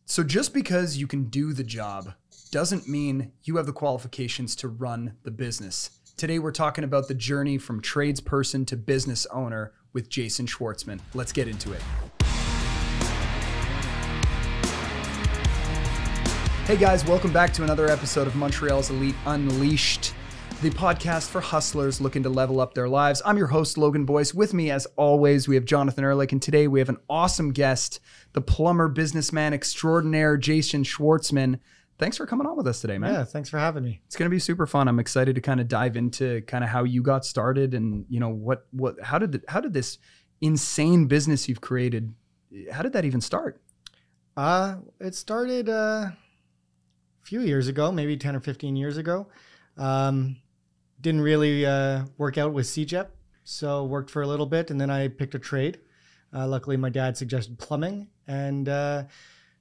So just because you can do the job doesn't mean you have the qualifications to run the business. Today, we're talking about the journey from tradesperson to business owner with Jason Schwartzman. Let's get into it. Hey guys, welcome back to another episode of Montreal's Elite Unleashed, the podcast for hustlers looking to level up their lives. I'm your host, Logan Boyce. With me, as always, we have Jonathan Ehrlich, and today we have an awesome guest, the plumber businessman extraordinaire, Jason Schwartzman. Thanks for coming on with us today, man. Yeah, thanks for having me. It's going to be super fun. I'm excited to kind of dive into kind of how you got started and, you know, how did this insane business you've created, how did that even start? It started a few years ago, maybe 10 or 15 years ago. Didn't really work out with CJEP, so worked for a little bit, and then I picked a trade. Luckily, my dad suggested plumbing, and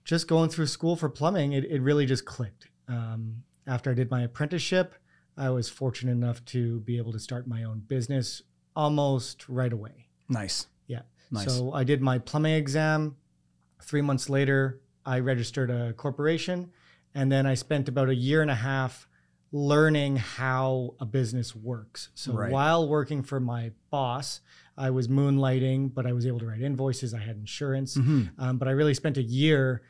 just going through school for plumbing, it really just clicked. After I did my apprenticeship, I was fortunate enough to be able to start my own business almost right away. Nice. Yeah. Nice. So I did my plumbing exam. 3 months later, I registered a corporation, and then I spent about a year and a half learning how a business works. So while working for my boss, I was moonlighting, but I was able to write invoices. I had insurance, but I really spent a year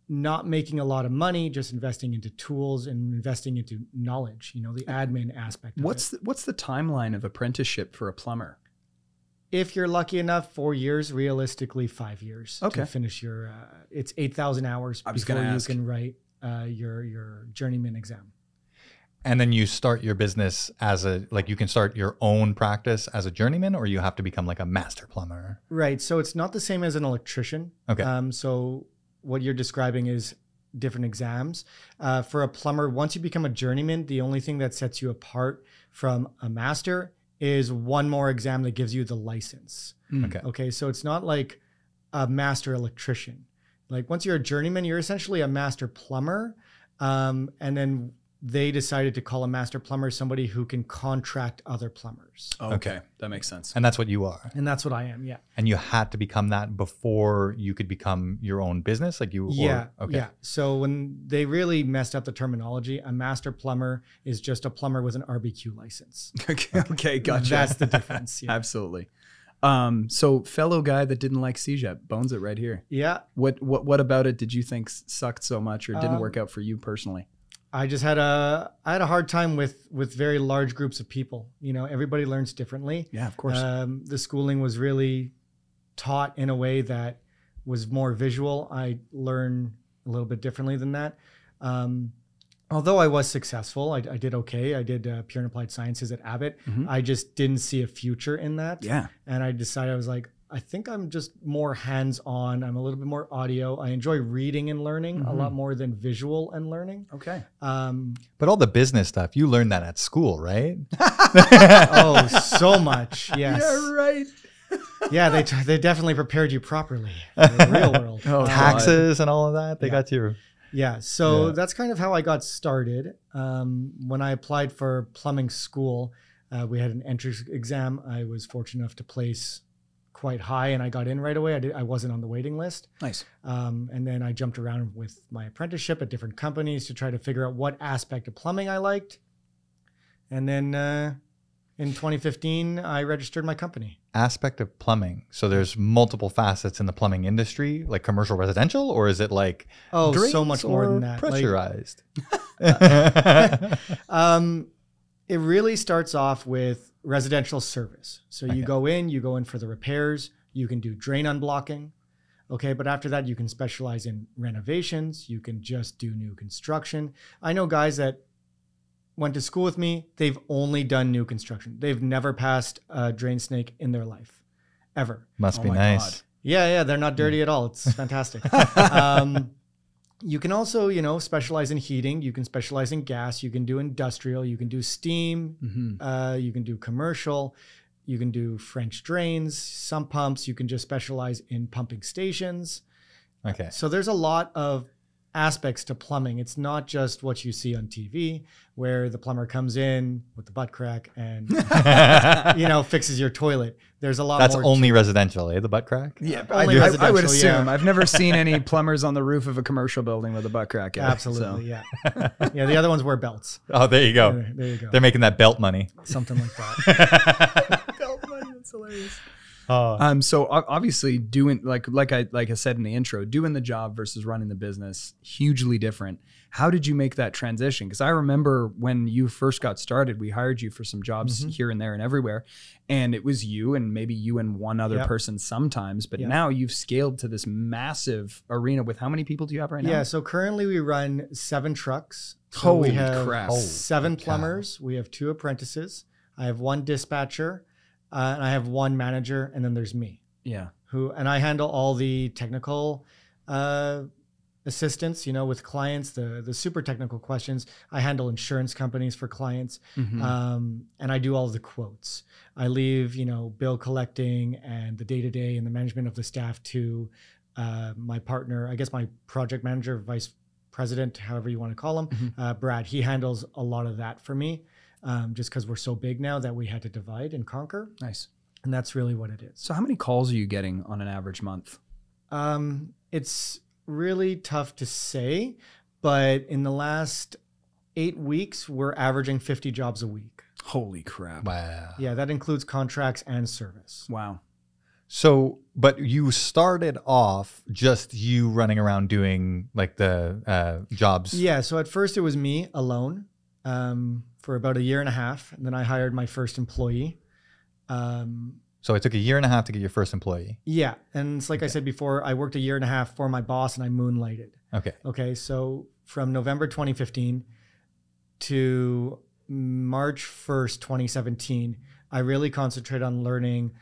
not making a lot of money, just investing into tools and investing into knowledge, you know, the admin aspect. What's the timeline of apprenticeship for a plumber? If you're lucky enough, 4 years, realistically 5 years to finish your, it's 8,000 hours before you can write your journeyman exam. And then you start your business as you can start your own practice as a journeyman, or you have to become like a master plumber. Right. So it's not the same as an electrician. Okay. So what you're describing is different exams. For a plumber, once you become a journeyman, the only thing that sets you apart from a master is one more exam that gives you the license. Okay. So it's not like a master electrician. Like once you're a journeyman, you're essentially a master plumber. And then they decided to call a master plumber somebody who can contract other plumbers. Okay. That makes sense. And that's what you are. And that's what I am. Yeah. And you had to become that before you could become your own business? Yeah. So when they really messed up the terminology, a master plumber is just a plumber with an RBQ license. Okay. Gotcha. That's the difference. Yeah. Absolutely. So fellow guy that didn't like CJEP, bones it right here. Yeah. What about it did you think sucked so much or didn't work out for you personally? I just had a hard time with very large groups of people. You know, everybody learns differently. Yeah, of course. The schooling was really taught in a way that was more visual. I learn a little bit differently than that. Although I was successful, I did okay. I did pure and applied sciences at Abbott. I just didn't see a future in that. Yeah. And I decided, I was like, I think I'm just more hands-on. I'm a little bit more audio. I enjoy reading and learning a lot more than visual and learning. Okay. But all the business stuff, you learned that at school, right? Oh, so much. Yes. Yeah, right. Yeah, they definitely prepared you properly for the real world. Taxes and all of that. They got you. Yeah. So that's kind of how I got started. When I applied for plumbing school, we had an entrance exam. I was fortunate enough to place quite high, and I got in right away. I wasn't on the waiting list. Nice. And then I jumped around with my apprenticeship at different companies to try to figure out what aspect of plumbing I liked. And then in 2015, I registered my company. Aspect of plumbing. So there's multiple facets in the plumbing industry, like commercial, residential, or is it like so much more than that, pressurized? It really starts off with residential service. So you go in for the repairs, you can do drain unblocking. Okay. But after that, you can specialize in renovations. You can just do new construction. I know guys that went to school with me. They've only done new construction. They've never passed a drain snake in their life ever. Must be nice. God. Yeah. They're not dirty at all. It's fantastic. You can also, specialize in heating. You can specialize in gas. You can do industrial. You can do steam. You can do commercial. You can do French drains, sump pumps. You can just specialize in pumping stations. Okay. So there's a lot of aspects to plumbing. It's not just what you see on TV, where the plumber comes in with the butt crack and fixes your toilet. There's a lot That's more. only residential, the butt crack? Yeah, Only I would residential, assume. yeah. I've never seen any plumbers on the roof of a commercial building with a butt crack. Absolutely, yeah. Yeah, the other ones wear belts. Oh, there you go. There you go. They're making that belt money. Something like that. Belt money, that's hilarious. Oh. So obviously doing like I said in the intro, doing the job versus running the business, hugely different. How did you make that transition? Because I remember when you first got started, we hired you for some jobs here and there and everywhere, and it was you and maybe you and one other person sometimes. But now you've scaled to this massive arena with how many people do you have right now? Yeah, so currently we run 7 trucks. So Holy we have crap! 7 plumbers. We have 2 apprentices. I have 1 dispatcher. And I have 1 manager, and then there's me. Yeah. And I handle all the technical assistance, with clients, the super technical questions. I handle insurance companies for clients, and I do all the quotes. I leave, bill collecting and the day-to-day and the management of the staff to my partner, I guess my project manager, vice president, however you want to call him, Brad. He handles a lot of that for me. Just because we're so big now that we had to divide and conquer. Nice. And that's really what it is. So how many calls are you getting on an average month? It's really tough to say, but in the last 8 weeks, we're averaging 50 jobs a week. Holy crap. Wow. Yeah, that includes contracts and service. Wow. So, but you started off just you running around doing like the jobs. Yeah, so at first it was me alone. For about 1.5 years, and then I hired my first employee. So it took 1.5 years to get your first employee. Yeah, and it's like I said before, I worked 1.5 years for my boss, and I moonlighted. Okay, so from November 2015 to March 1st, 2017, I really concentrated on learning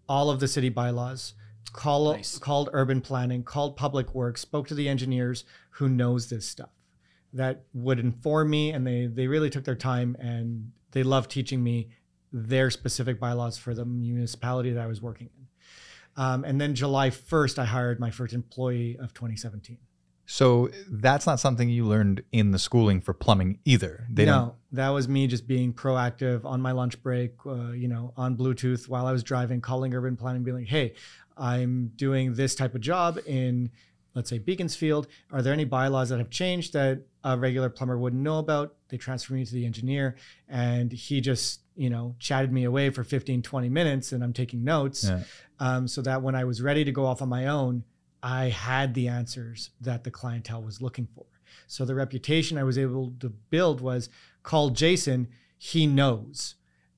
all of the city bylaws, called urban planning, called public works, spoke to the engineers who knows this stuff. That would inform me, and they really took their time, and they loved teaching me their specific bylaws for the municipality that I was working in. And then July 1st, I hired my first employee of 2017. So that's not something you learned in the schooling for plumbing either. That was me just being proactive on my lunch break, on Bluetooth while I was driving, calling urban planning, being like, hey, I'm doing this type of job in, let's say, Beaconsfield. Are there any bylaws that have changed that a regular plumber wouldn't know about? They transferred me to the engineer, and he just, chatted me away for 15, 20 minutes, and I'm taking notes. So that when I was ready to go off on my own, I had the answers that the clientele was looking for. So the reputation I was able to build was, call Jason, he knows.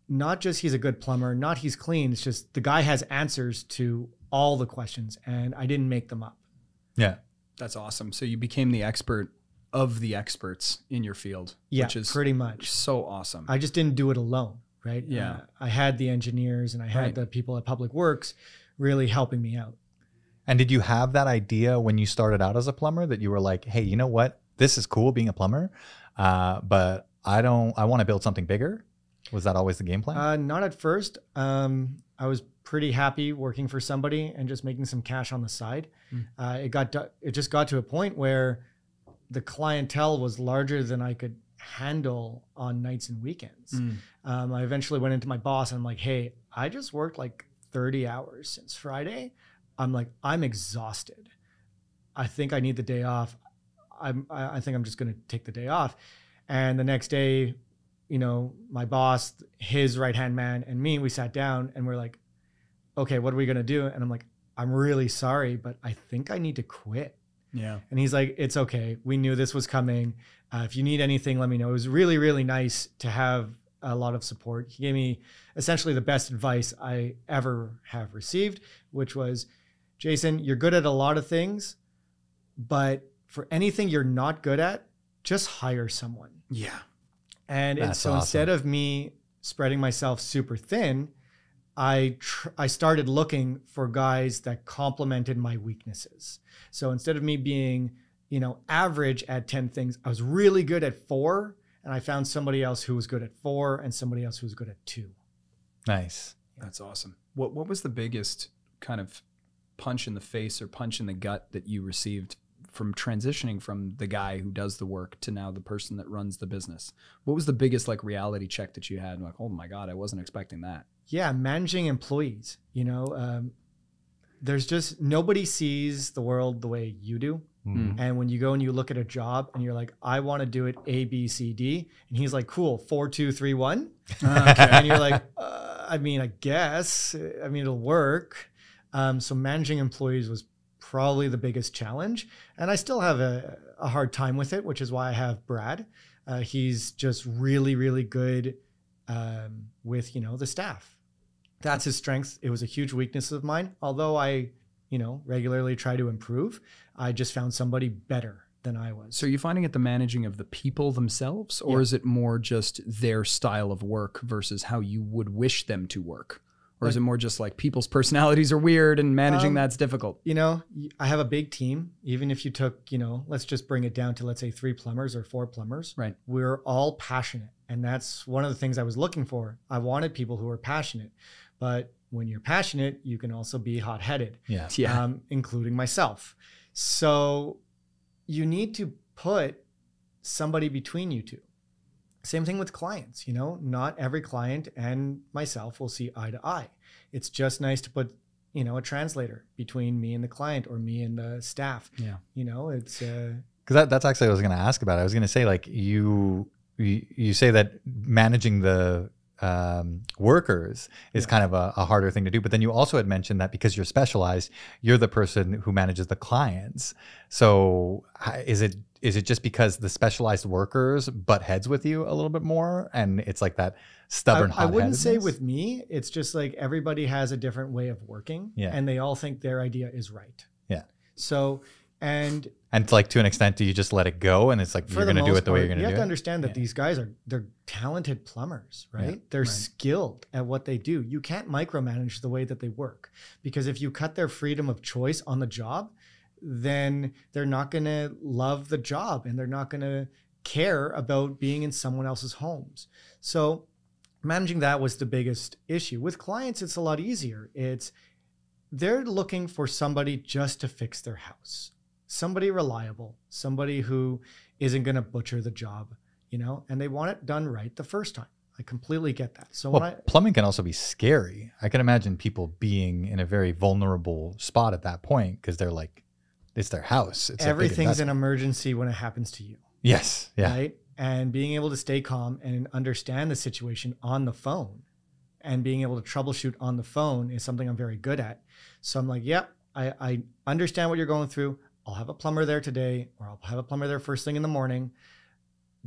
Not just he's a good plumber, not he's clean. It's just the guy has answers to all the questions, and I didn't make them up. Yeah. That's awesome. So you became the expert of the experts in your field, which is pretty much so awesome. I just didn't do it alone, right? Yeah. I had the engineers and I had the people at Public Works really helping me out. And did you have that idea when you started out as a plumber that you were like, hey, you know what? This is cool being a plumber, but I want to build something bigger. Was that always the game plan? Not at first. I was pretty happy working for somebody and just making some cash on the side. It just got to a point where the clientele was larger than I could handle on nights and weekends. I eventually went into my boss and I'm like, hey, I just worked like 30 hours since Friday. I'm exhausted. I think I need the day off. I think I'm just going to take the day off. And the next day, my boss, his right-hand man, and me, we sat down and we're like, okay, what are we going to do? And I'm like, I'm really sorry, but I think I need to quit. Yeah. And he's like, it's okay. We knew this was coming. If you need anything, let me know. It was really, really nice to have a lot of support. He gave me essentially the best advice I ever have received, which was, Jason, you're good at a lot of things, but for anything you're not good at, just hire someone. Yeah. And so awesome. Instead of me spreading myself super thin, I started looking for guys that complemented my weaknesses. So instead of me being, average at 10 things, I was really good at 4, and I found somebody else who was good at 4 and somebody else who was good at 2. Nice. That's awesome. What was the biggest kind of punch in the face or punch in the gut that you received from transitioning from the guy who does the work to now the person that runs the business? What was the biggest like reality check that you had? Like, oh my God, I wasn't expecting that. Yeah, managing employees. There's just nobody sees the world the way you do. And when you go and you look at a job and you're like, I want to do it A, B, C, D. And he's like, cool, 4, 2, 3, 1. Okay. And you're like, I guess, it'll work. So managing employees was probably the biggest challenge. And I still have a hard time with it, which is why I have Brad. He's just really, really good with, the staff. That's his strength. It was a huge weakness of mine. Although I, regularly try to improve, I just found somebody better than I was. So are you finding it the managing of the people themselves, or is it more just their style of work versus how you would wish them to work? Or is it more just like people's personalities are weird and managing that's difficult? I have a big team. Even if you took, let's just bring it down to, let's say 3 plumbers or 4 plumbers. Right. We're all passionate. And that's one of the things I was looking for. I wanted people who were passionate. But when you're passionate, you can also be hot-headed, including myself. So you need to put somebody between you two. Same thing with clients, not every client and myself will see eye to eye. It's just nice to put, a translator between me and the client or me and the staff. Yeah. It's because that's actually what I was going to ask about. I was going to say, like, you say that managing the workers is kind of a harder thing to do, but then you also had mentioned that because you're specialized, you're the person who manages the clients. So is it just because the specialized workers butt heads with you a little bit more, and it's like that stubborn I wouldn't say with me. It's just like everybody has a different way of working, and they all think their idea is right. Yeah. So and like, to an extent, do you just let it go, and it's like you're going to do it the way you're going to do it? You have to understand that these guys they're talented plumbers, right? Yeah, they're skilled at what they do. You can't micromanage the way that they work, because if you cut their freedom of choice on the job, then they're not going to love the job and they're not going to care about being in someone else's homes. So managing that was the biggest issue. With clients, it's a lot easier. They're looking for somebody just to fix their house. Somebody reliable, somebody who isn't going to butcher the job, and they want it done right the first time. I completely get that. So plumbing can also be scary. I can imagine people being in a very vulnerable spot at that point, because they're like, it's their house. Everything's an emergency when it happens to you. Yes. Yeah. Right. And being able to stay calm and understand the situation on the phone and being able to troubleshoot on the phone is something I'm very good at. So I'm like, yep, I understand what you're going through. I'll have a plumber there today, or I'll have a plumber there first thing in the morning.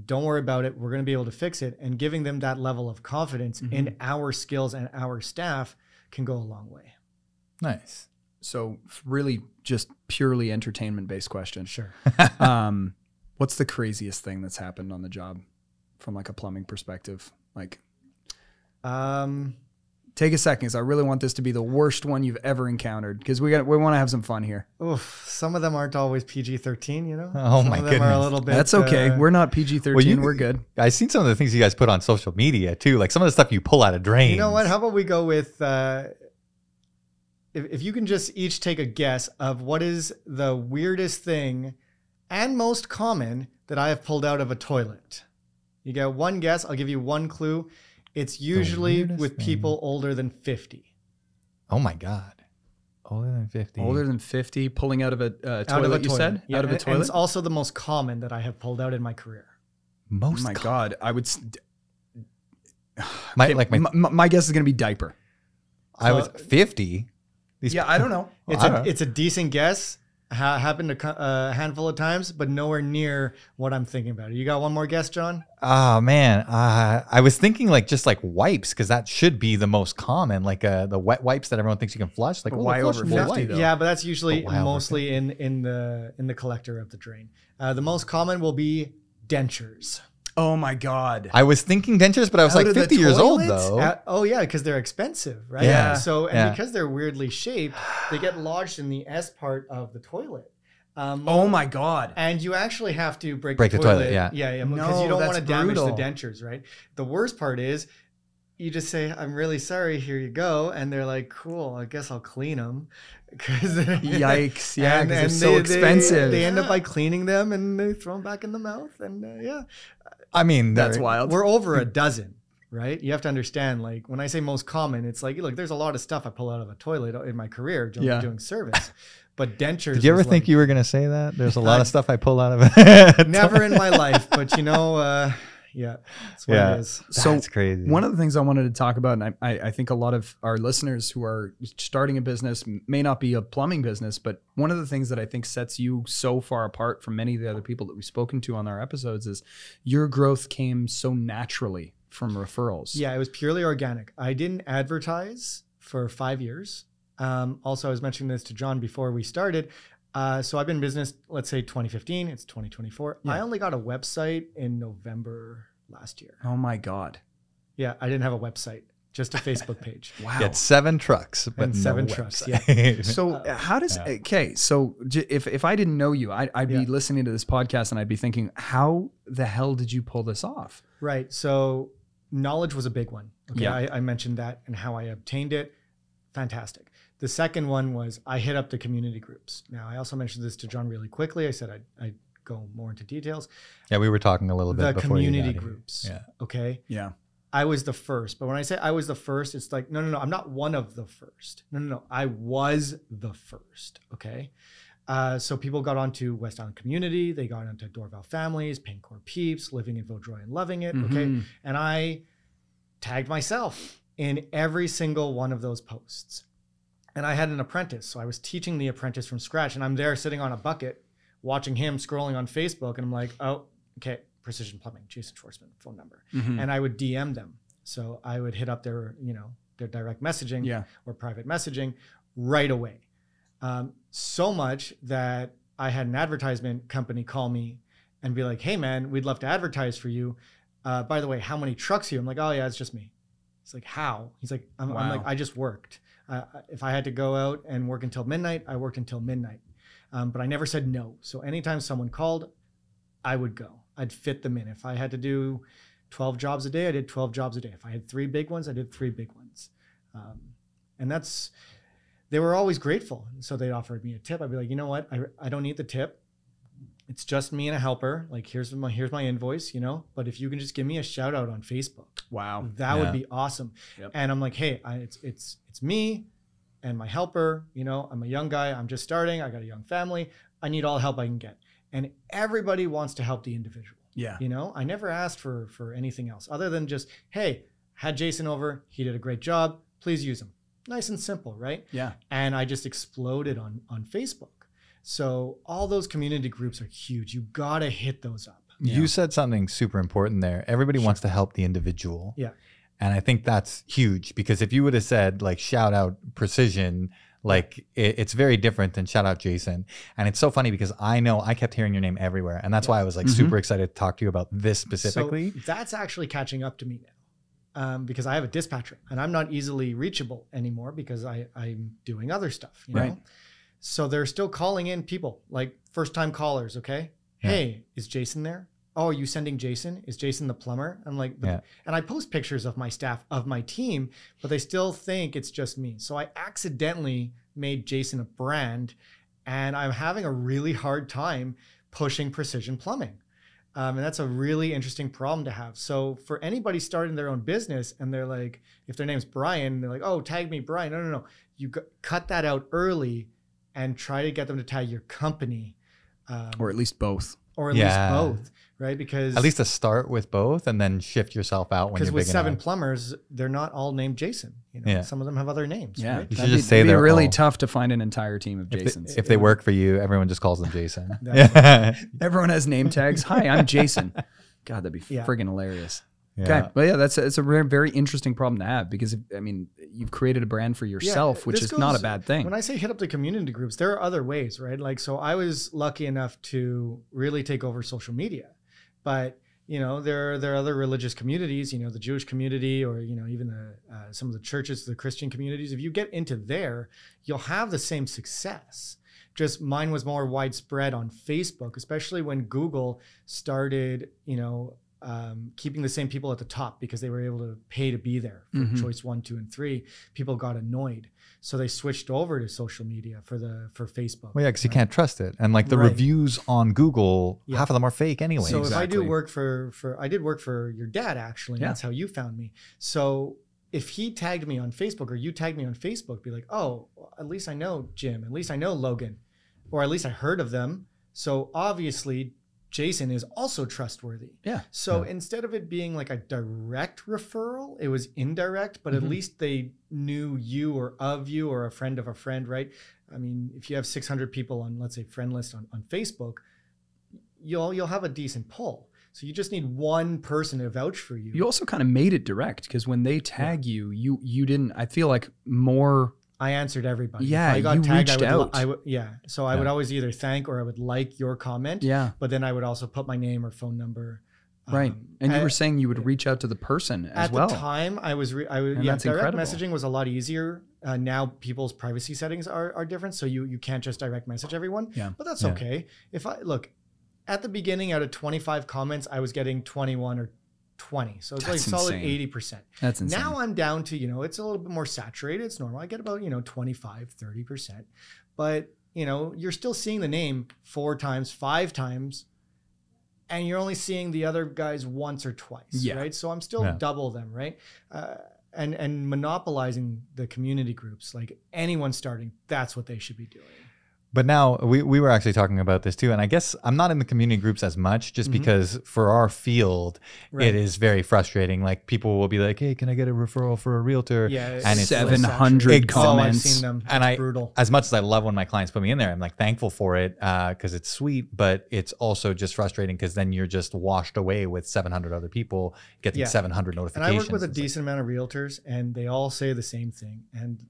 Don't worry about it. We're going to be able to fix it. And giving them that level of confidence in our skills and our staff can go a long way. Nice. So really just purely entertainment-based question. Sure. What's the craziest thing that's happened on the job from like a plumbing perspective? Like, take a second, because I really want this to be the worst one you've ever encountered, because we want to have some fun here. Oof, some of them aren't always PG-13, Oh, some my of them goodness. are a little bit. That's okay. We're not PG-13. We're good. I've seen some of the things you guys put on social media too, like some of the stuff you pull out of drains. You know what? How about we go with if you can just each take a guess of what is the weirdest thing and most common that I have pulled out of a toilet. You get one guess. I'll give you one clue. It's usually with people older than 50. Oh my God. Older than 50. Older than 50, pulling out of a toilet, you said? Yeah, out of a toilet? And it's also the most common that I have pulled out in my career. Oh my God. I would... My guess is going to be diaper. I was 50. I don't know. It's a decent guess. Happened a handful of times, but nowhere near what I'm thinking about. You got one more guess, John? Oh man, I was thinking like just like wipes, because that should be the most common, like the wet wipes that everyone thinks you can flush. Like, why over 50 though? Yeah, but that's usually mostly in the collector of the drain. The most common will be dentures. Oh my God. I was thinking dentures, but I was like 50 years old though. Oh yeah, because they're expensive, right? Yeah. So, because they're weirdly shaped, they get lodged in the S part of the toilet. Oh my God. And you actually have to break the toilet. Yeah. Yeah. Because you don't want to damage the dentures, right? The worst part is you just say, I'm really sorry, here you go. And they're like, cool, I guess I'll clean them. Yikes. Yeah, because they're so expensive. They end up by cleaning them and they throw them back in the mouth. And yeah. I mean, That's wild. We're over a dozen, right? You have to understand, like, when I say most common, it's like, look, there's a lot of stuff I pull out of a toilet in my career doing service. But dentures. Did you ever think you were going to say that? There's a lot of stuff I pull out of it. Never in my life, but yeah, that's what it is. So that's crazy. One of the things I wanted to talk about, and I think a lot of our listeners who are starting a business may not be a plumbing business, but one of the things that I think sets you so far apart from many of the other people that we've spoken to on our episodes is your growth came so naturally from referrals. Yeah, it was purely organic. I didn't advertise for 5 years. Also, I was mentioning this to John before we started. So I've been in business, let's say 2015, it's 2024. Yeah. I only got a website in November last year. Oh my God. Yeah, I didn't have a website, just a Facebook page. Wow. You had 7 trucks, but and 7 trucks. Yeah. So how does, okay. So if I didn't know you, I'd be listening to this podcast and I'd be thinking, how the hell did you pull this off? Right. So knowledge was a big one. Okay. Yeah. I mentioned that and how I obtained it. Fantastic. The second one was I hit up the community groups. Now, I also mentioned this to John really quickly. I said I'd go more into details. Yeah, we were talking a little bit the before community groups. Yeah. Okay. Yeah. I was the first. But when I say I was the first, it's like, no, I'm not one of the first. No. I was the first. Okay. So people got onto West Island Community. They got onto Dorval Families, Paincourt Peeps, Living in Vaudreuil and Loving It. Mm-hmm. Okay. And I tagged myself in every single one of those posts. And I had an apprentice. So I was teaching the apprentice from scratch. And I'm there sitting on a bucket watching him scrolling on Facebook. And I'm like, oh, okay, Precision Plumbing, Jason Schwartzman, phone number. Mm-hmm. And I would DM them. So I would hit up their, their direct messaging or private messaging right away. So much that I had an advertisement company call me and be like, hey man, we'd love to advertise for you. By the way, how many trucks are you? I'm like, oh yeah, it's just me. It's like, how? He's like, I'm like, I just worked. If I had to go out and work until midnight, I worked until midnight. But I never said no. So anytime someone called, I would go. I'd fit them in. If I had to do 12 jobs a day, I did 12 jobs a day. If I had 3 big ones, I did 3 big ones. And they were always grateful. So they offered me a tip. I'd be like, you know what? I don't need the tip. It's just me and a helper. Like, here's my invoice, but if you can just give me a shout out on Facebook. Wow. That would be awesome. Yep. And I'm like, hey, it's me and my helper, I'm a young guy. I'm just starting. I got a young family. I need all the help I can get. And everybody wants to help the individual. Yeah. I never asked for anything else other than just, hey, had Jason over. He did a great job. Please use him. Nice and simple, right? Yeah. And I just exploded on Facebook. So all those community groups are huge. You got to hit those up. Yeah. You said something super important there. Everybody wants to help the individual. Yeah. And I think that's huge because if you would have said like shout out Precision, like it's very different than shout out Jason. And it's so funny because I know I kept hearing your name everywhere. And that's why I was like super excited to talk to you about this specifically. So that's actually catching up to me now. Because I have a dispatcher and I'm not easily reachable anymore because I'm doing other stuff, you know? So they're still calling in people like first time callers. Okay. Yeah. Hey, is Jason there? Oh, are you sending Jason? Is Jason the plumber? I'm like, and I post pictures of my staff, of my team, but they still think it's just me. So I accidentally made Jason a brand and I'm having a really hard time pushing precision plumbing. And that's a really interesting problem to have. So for anybody starting their own business and they're like, if their name's Brian, they're like, oh, tag me Brian. No. You cut that out early and try to get them to tag your company. Or at least both. Or at least both, right? Because at least to start with both and then shift yourself out when you're big enough. Because with 7 plumbers, they're not all named Jason. Some of them have other names. Yeah, right? You should just say it'd be they're really all tough to find an entire team of Jasons. If they work for you, everyone just calls them Jason. Everyone has name tags. Hi, I'm Jason. God, that'd be friggin' hilarious. Yeah. Okay, but yeah, it's a very interesting problem to have because you've created a brand for yourself, which is not a bad thing. When I say hit up the community groups, there are other ways, right? Like, so I was lucky enough to really take over social media, but there are other religious communities, the Jewish community, or even some of the churches, the Christian communities. If you get into there, you'll have the same success. Just mine was more widespread on Facebook, especially when Google started, keeping the same people at the top because they were able to pay to be there for choice 1, 2, and 3. People got annoyed, so they switched over to social media for Facebook. Well, yeah, because you can't trust it, and like the reviews on Google, half of them are fake anyway. So if I do work I did work for your dad actually. And that's how you found me. So if he tagged me on Facebook or you tagged me on Facebook, be like, oh, at least I know Jim, at least I know Logan, or at least I heard of them. So obviously Jason is also trustworthy. Yeah. So instead of it being like a direct referral, it was indirect, but at least they knew you or of you or a friend of a friend, right? I mean, if you have 600 people on, let's say, friend list on Facebook, you'll have a decent pull. So you just need one person to vouch for you. You also kind of made it direct because when they tag you didn't, I feel like more... I answered everybody. Yeah, if I got you tagged, reached out. So I would always either thank or I would like your comment. Yeah. But then I would also put my name or phone number. Right. And you were saying you would reach out to the person as well. At the time, direct incredible. messaging was a lot easier. Now people's privacy settings are different. So you can't just direct message everyone. Yeah. But that's okay. If I look at the beginning, out of 25 comments, I was getting 21 or 20. So it's like solid 80%. That's insane. Now I'm down to, it's a little bit more saturated. It's normal. I get about, 25, 30%. But, you're still seeing the name 4 times, 5 times, and you're only seeing the other guys once or twice, right? So I'm still double them, right? And monopolizing the community groups, like anyone starting, that's what they should be doing. But now we were actually talking about this too. And I guess I'm not in the community groups as much just because for our field, it is very frustrating. Like people will be like, hey, can I get a referral for a realtor? Yeah, and it's 700 comments. Oh, I've seen them. And brutal. As much as I love when my clients put me in there, I'm like thankful for it because it's sweet, but it's also just frustrating because then you're just washed away with 700 other people getting 700 notifications. And I work with a decent amount of realtors and they all say the same thing. And,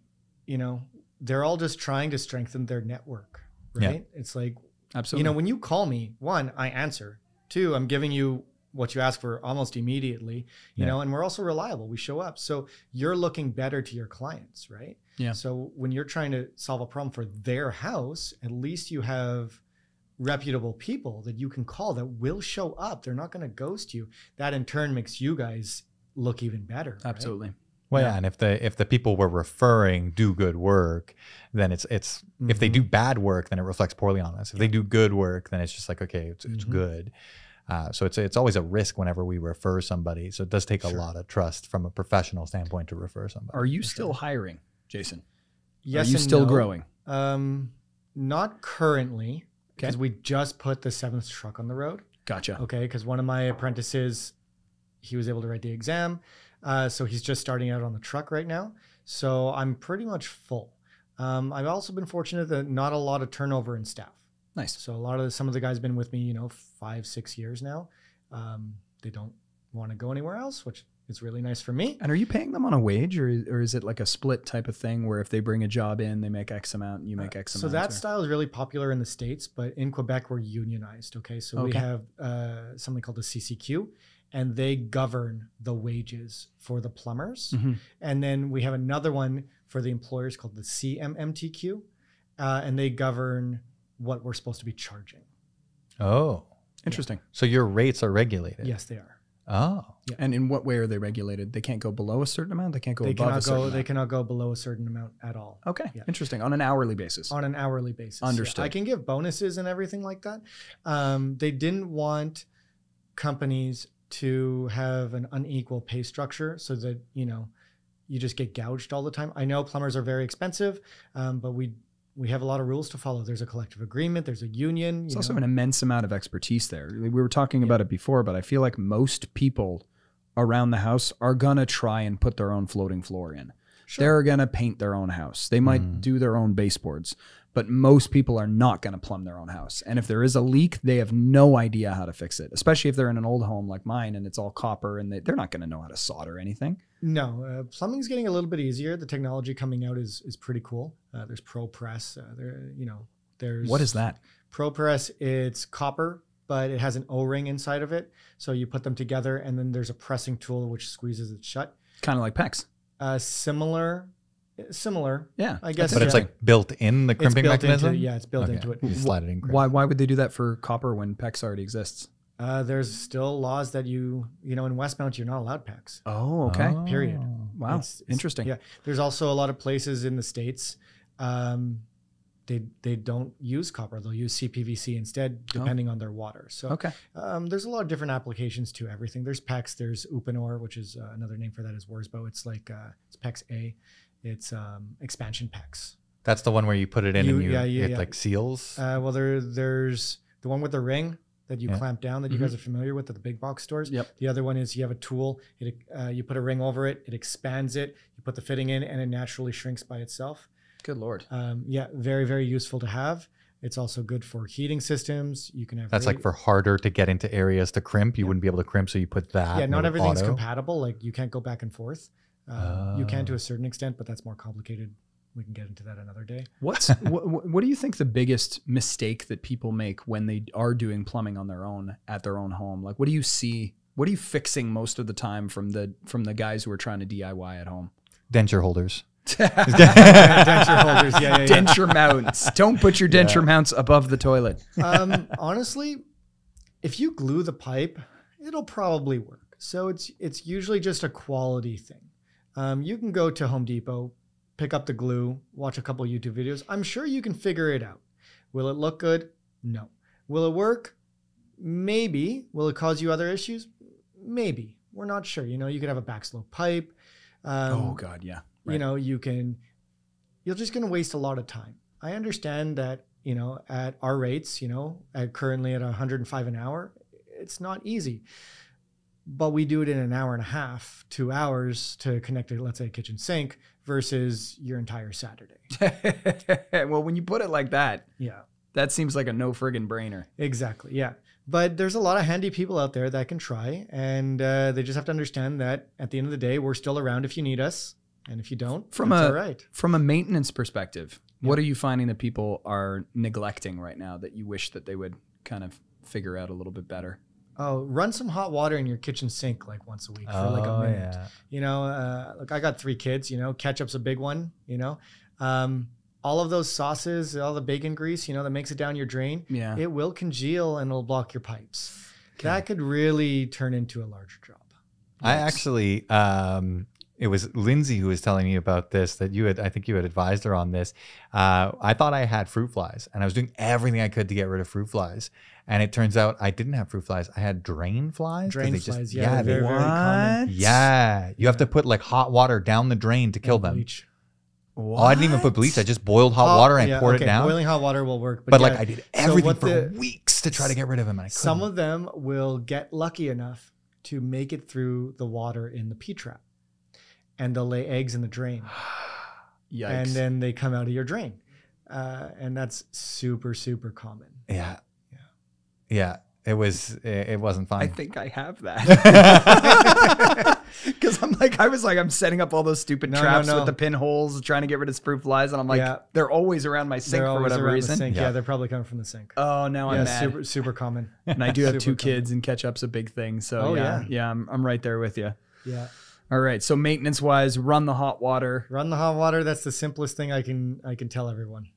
they're all just trying to strengthen their network, right? Yeah. It's like, absolutely. When you call me, 1, I answer. 2, I'm giving you what you ask for almost immediately, you know, and we're also reliable. We show up. So you're looking better to your clients, right? Yeah. So when you're trying to solve a problem for their house, at least you have reputable people that you can call that will show up. They're not going to ghost you. That in turn makes you guys look even better. Absolutely. Right? Well, yeah, and if the people we're referring do good work, then it's if they do bad work, then it reflects poorly on us. If they do good work, then it's just like, okay, it's good. So it's always a risk whenever we refer somebody. So it does take a lot of trust from a professional standpoint to refer somebody. Are you still hiring, Jason? Yes. Are you still growing? Not currently, because we just put the 7th truck on the road. Gotcha. Okay, because one of my apprentices, he was able to write the exam. So he's just starting out on the truck right now. So I'm pretty much full. I've also been fortunate that not a lot of turnover in staff. Nice. So some of the guys have been with me, 5, 6 years now. They don't want to go anywhere else, which is really nice for me. And are you paying them on a wage or is it like a split type of thing where if they bring a job in, they make X amount and you make X amount? So that style is really popular in the States, but in Quebec, we're unionized. Okay. So we have something called the CCQ. And they govern the wages for the plumbers. And then we have another one for the employers called the CMMTQ. And they govern what we're supposed to be charging. Oh, interesting. So your rates are regulated? Yes, they are. Oh. Yeah. And in what way are they regulated? They can't go below a certain amount? They can't go above a certain amount? They cannot go below a certain amount at all. Okay, interesting. On an hourly basis? On an hourly basis. Understood. Yeah. I can give bonuses and everything like that. They didn't want companies to have an unequal pay structure so that, you just get gouged all the time. I know plumbers are very expensive, but we have a lot of rules to follow. There's a collective agreement. There's a union. There's also an immense amount of expertise there. We were talking about it before, but I feel like most people around the house are going to try and put their own floating floor in. Sure. They're going to paint their own house. They might do their own baseboards, but most people are not going to plumb their own house. And if there is a leak, they have no idea how to fix it, especially if they're in an old home like mine and it's all copper and they're not going to know how to solder anything. No, plumbing's getting a little bit easier. The technology coming out is pretty cool. There's ProPress. There's what is that? ProPress. It's copper, but it has an O-ring inside of it. So you put them together and then there's a pressing tool which squeezes it shut. Kind of like PEX. Similar. Yeah. I guess. But it's like built in the crimping mechanism? It's built into it. You slide it in. Why would they do that for copper when PEX already exists? There's still laws that in Westmount, you're not allowed PECs. Oh, okay. Period. Wow. Interesting. Yeah. There's also a lot of places in the States, they don't use copper. They'll use CPVC instead, depending on their water. So there's a lot of different applications to everything. There's PECs. There's Uponor, which is another name for that is Worsbo. It's like it's PECs A. It's expansion PECs. That's the one where you put it in it like seals. Well, there's the one with the ring that you clamp down that you guys are familiar with at the big box stores. Yep. The other one is you have a tool. You put a ring over it. It expands it. You put the fitting in, and it naturally shrinks by itself. Good Lord. Very, very useful to have. It's also good for heating systems. You can have that's like for harder to get into areas to crimp. You wouldn't be able to crimp, so you put that. Yeah, not everything's compatible. Like you can't go back and forth. You can to a certain extent, but that's more complicated. We can get into that another day. What do you think the biggest mistake that people make when they are doing plumbing on their own at their own home? Like, what do you see? What are you fixing most of the time from the guys who are trying to DIY at home? Denture holders. Denture holders. Yeah. Denture mounts. Don't put your denture mounts above the toilet. Honestly, if you glue the pipe, it'll probably work. So it's usually just a quality thing. You can go to Home Depot, pick up the glue, watch a couple of YouTube videos. I'm sure you can figure it out. Will it look good? No. Will it work? Maybe. Will it cause you other issues? Maybe. We're not sure. You could have a backslope pipe. Oh God, yeah. Right. You're just going to waste a lot of time. I understand that, at our rates, currently at 105 an hour, it's not easy. But we do it in an hour and a half, 2 hours to connect to, let's say, a kitchen sink versus your entire Saturday. Well, when you put it like that, yeah, that seems like a no friggin' brainer. Exactly. Yeah. But there's a lot of handy people out there that can try, and they just have to understand that at the end of the day, we're still around if you need us. And if you don't, that's all right. From a maintenance perspective, what are you finding that people are neglecting right now that you wish that they would kind of figure out a little bit better? Oh, run some hot water in your kitchen sink like once a week for like a minute. Yeah. Look, I got 3 kids, ketchup's a big one, all of those sauces, all the bacon grease, that makes it down your drain. Yeah. It will congeal and it'll block your pipes. Okay. That could really turn into a larger job. I actually, it was Lindsay who was telling me about this, that I think you had advised her on this. I thought I had fruit flies and I was doing everything I could to get rid of fruit flies. And it turns out I didn't have fruit flies. I had drain flies. Drain flies, very common. Yeah. You have to put like hot water down the drain to kill them. Bleach. What? Oh, I didn't even put bleach. I just boiled hot water and poured it down. Boiling hot water will work. But I did everything for weeks to try to get rid of them. And I couldn't. Some of them will get lucky enough to make it through the water in the P-trap. And they'll lay eggs in the drain. Yikes. And then they come out of your drain. And that's super, super common. Yeah. It wasn't fun. I think I have that. Because I'm setting up all those stupid traps with the pinholes, trying to get rid of fruit flies. And I'm like, they're always around my sink for whatever reason. Yeah, they're probably coming from the sink. Oh, now I'm mad. Super, super common. And I do have 2 kids and ketchup's a big thing. So I'm right there with you. Yeah. All right. So maintenance wise, run the hot water. Run the hot water. That's the simplest thing I can tell everyone.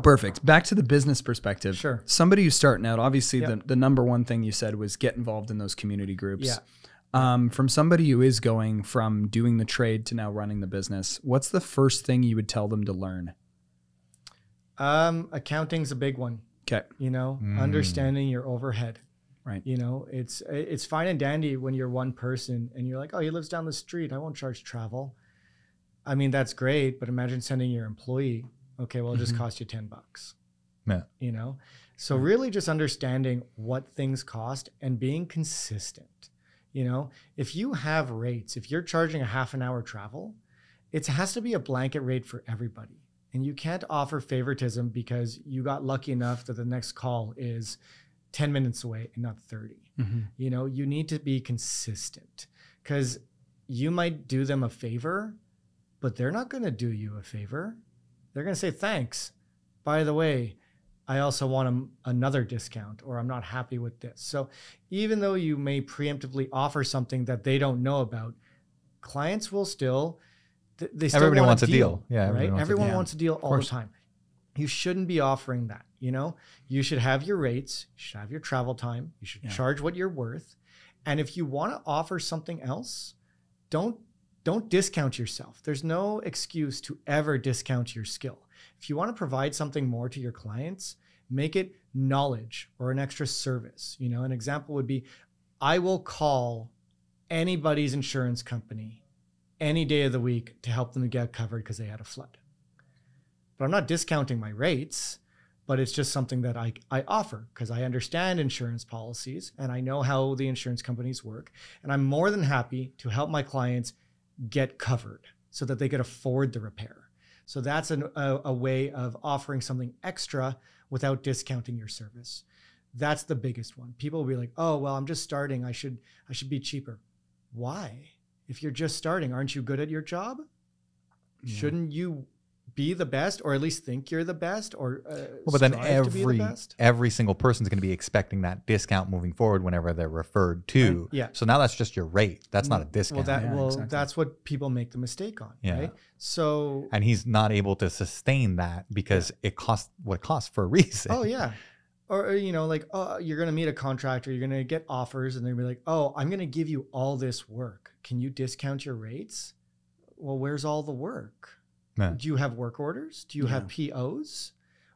Perfect. Back to the business perspective. Sure. Somebody who's starting out, obviously the number one thing you said was get involved in those community groups. Yeah. From somebody who is going from doing the trade to now running the business, what's the first thing you would tell them to learn? Accounting's a big one. Okay. Understanding your overhead. Right. It's fine and dandy when you're one person and you're like, oh, he lives down the street, I won't charge travel. I mean, that's great, but imagine sending your employee. Okay, well, it'll just cost you $10. Yeah. So really just understanding what things cost and being consistent. If you have rates, if you're charging a half an hour travel, it has to be a blanket rate for everybody. And you can't offer favoritism because you got lucky enough that the next call is 10 minutes away and not 30. You need to be consistent because you might do them a favor, but they're not going to do you a favor. They're going to say, thanks. By the way, I also want another discount, or I'm not happy with this. So even though you may preemptively offer something that they don't know about, clients will still, they still everybody want wants a a deal. Yeah. Right? Everyone wants a deal all the time. you shouldn't be offering that. You know, you should have your rates, you should have your travel time, you should charge what you're worth. And if you want to offer something else, don't discount yourself. There's no excuse to ever discount your skill. If you want to provide something more to your clients, make it knowledge or an extra service. You know, an example would be, I will call anybody's insurance company any day of the week to help them get covered because they had a flood. But I'm not discounting my rates, but it's just something that I offer because I understand insurance policies and I know how the insurance companies work. And I'm more than happy to help my clients get covered so that they could afford the repair. So that's a way of offering something extra without discounting your service. That's the biggest one. People will be like, oh, well, I'm just starting. I should be cheaper. Why? If you're just starting, aren't you good at your job? Yeah. Shouldn't you be the best, or at least think you're the best, or but then every single person's going to be expecting that discount moving forward whenever they're referred to. Right. Yeah. So now that's just your rate. That's not a discount. Well, that's what people make the mistake on. Yeah. Right. So, and he's not able to sustain that because it costs what it costs for a reason. Oh yeah. Or, you know, like, oh, you're going to meet a contractor, you're going to get offers, and they're going to be like, oh, I'm going to give you all this work. Can you discount your rates? Well, where's all the work? Yeah. Do you have work orders? Do you have POs?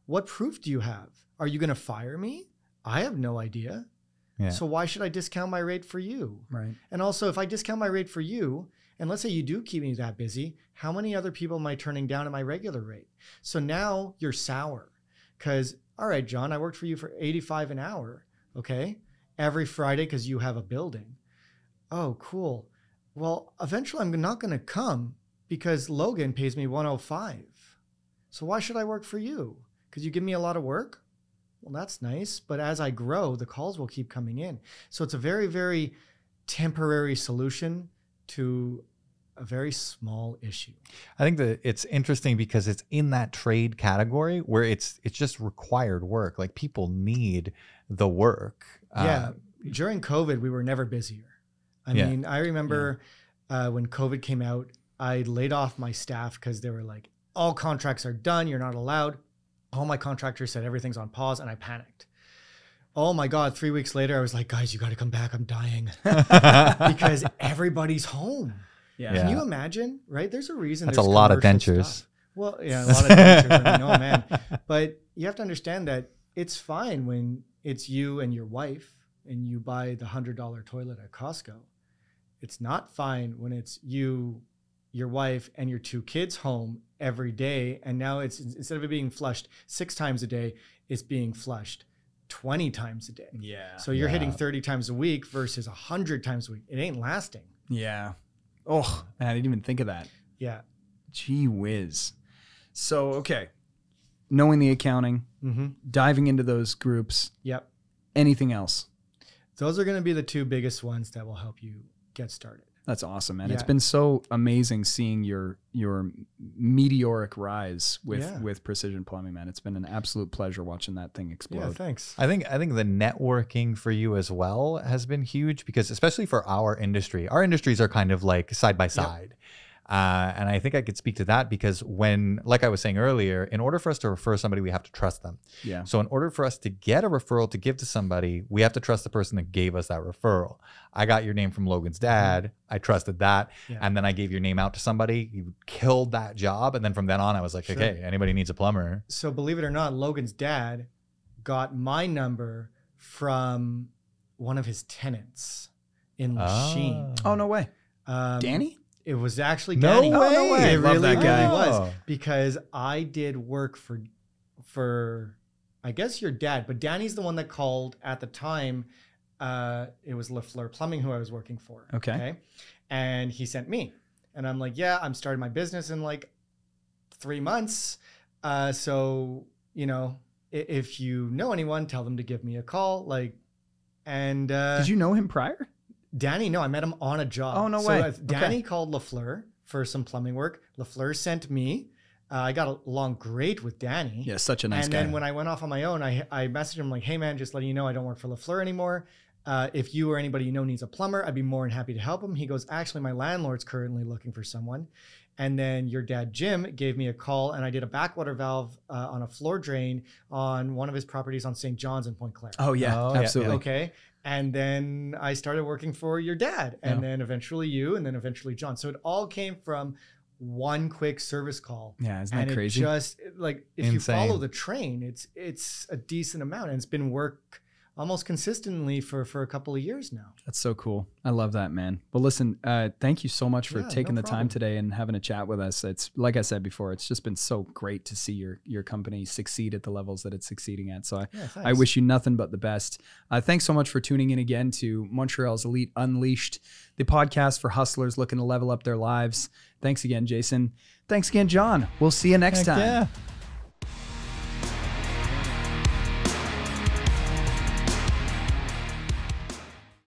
What proof do you have? Are you going to fire me? I have no idea. Yeah. So why should I discount my rate for you? Right. And also, if I discount my rate for you, and let's say you do keep me that busy, how many other people am I turning down at my regular rate? So now you're sour because, all right, John, I worked for you for $85 an hour, okay? Every Friday because you have a building. Oh, cool. Well, eventually I'm not going to come because Logan pays me $105. So why should I work for you? Because you give me a lot of work? Well, that's nice. But as I grow, the calls will keep coming in. So it's a very, very temporary solution to a very small issue. I think that it's interesting because it's in that trade category where it's just required work. Like people need the work. Yeah. During COVID, we were never busier. I mean, I remember when COVID came out, I laid off my staff because they were like, all contracts are done. You're not allowed. All my contractors said everything's on pause, and I panicked. Oh my God, 3 weeks later, I was like, guys, you got to come back. I'm dying because everybody's home. Yeah. Can you imagine? Right? There's a reason. That's a lot of dentures. Stuff. Well, yeah, a lot of dentures. I mean, oh man. But you have to understand that it's fine when it's you and your wife and you buy the $100 toilet at Costco. It's not fine when it's you, your wife, and your 2 kids home every day. And now it's, instead of it being flushed 6 times a day, it's being flushed 20 times a day. Yeah. So you're hitting 30 times a week versus 100 times a week. It ain't lasting. Yeah. Oh, man, I didn't even think of that. Yeah. Gee whiz. So, okay. Knowing the accounting, diving into those groups. Yep. Anything else? Those are going to be the 2 biggest ones that will help you get started. That's awesome, man. Yeah. It's been so amazing seeing your meteoric rise with Precision Plumbing, man. It's been an absolute pleasure watching that thing explode. Yeah, thanks. I think the networking for you as well has been huge because especially for our industries are kind of like side by side. Yep. And I think I could speak to that because when, like I was saying earlier, in order for us to refer somebody, we have to trust them. Yeah. So in order for us to get a referral to give to somebody, we have to trust the person that gave us that referral. I got your name from Logan's dad. I trusted that. Yeah. And then I gave your name out to somebody. You killed that job. And then from then on, I was like, okay, anybody needs a plumber. So believe it or not, Logan's dad got my number from one of his tenants in Lachine. Oh, no way. Danny? It was actually Danny. No way. It really, that guy. really was because I did work for I guess your dad, but Danny's the one that called at the time. It was LaFleur Plumbing who I was working for. Okay. And he sent me, and I'm like, yeah, I'm starting my business in like 3 months. So you know, if you know anyone, tell them to give me a call. Like, and did you know him prior? Danny, no, I met him on a job. Oh, no way. So Danny called LaFleur for some plumbing work. LaFleur sent me. I got along great with Danny. Yeah, such a nice and guy. then when I went off on my own, I messaged him like, hey man, just letting you know I don't work for Lafleur anymore. If you or anybody you know needs a plumber, I'd be more than happy to help him. He goes, actually, my landlord's currently looking for someone. And then your dad, Jim, gave me a call, and I did a backwater valve on a floor drain on one of his properties on St. John's in Point Claire. Oh, yeah, Oh, yeah, absolutely. yeah. Okay. And then I started working for your dad, and Yeah. then eventually you, and then eventually John. So it all came from one quick service call. Yeah, isn't And that it crazy? just, like, if you Insane. follow the train, it's a decent amount, and it's been work almost consistently for a couple of years now. That's so cool. I love that, man. Well, listen, thank you so much for Yeah, taking no the time problem. today and having a chat with us. It's like I said before, it's just been so great to see your company succeed at the levels that it's succeeding at. So Yeah, I thanks. wish you nothing but the best. Thanks so much for tuning in again to Montreal's Elite Unleashed, the podcast for hustlers looking to level up their lives. Thanks again, Jason. Thanks again, John. We'll see you next Heck time. yeah.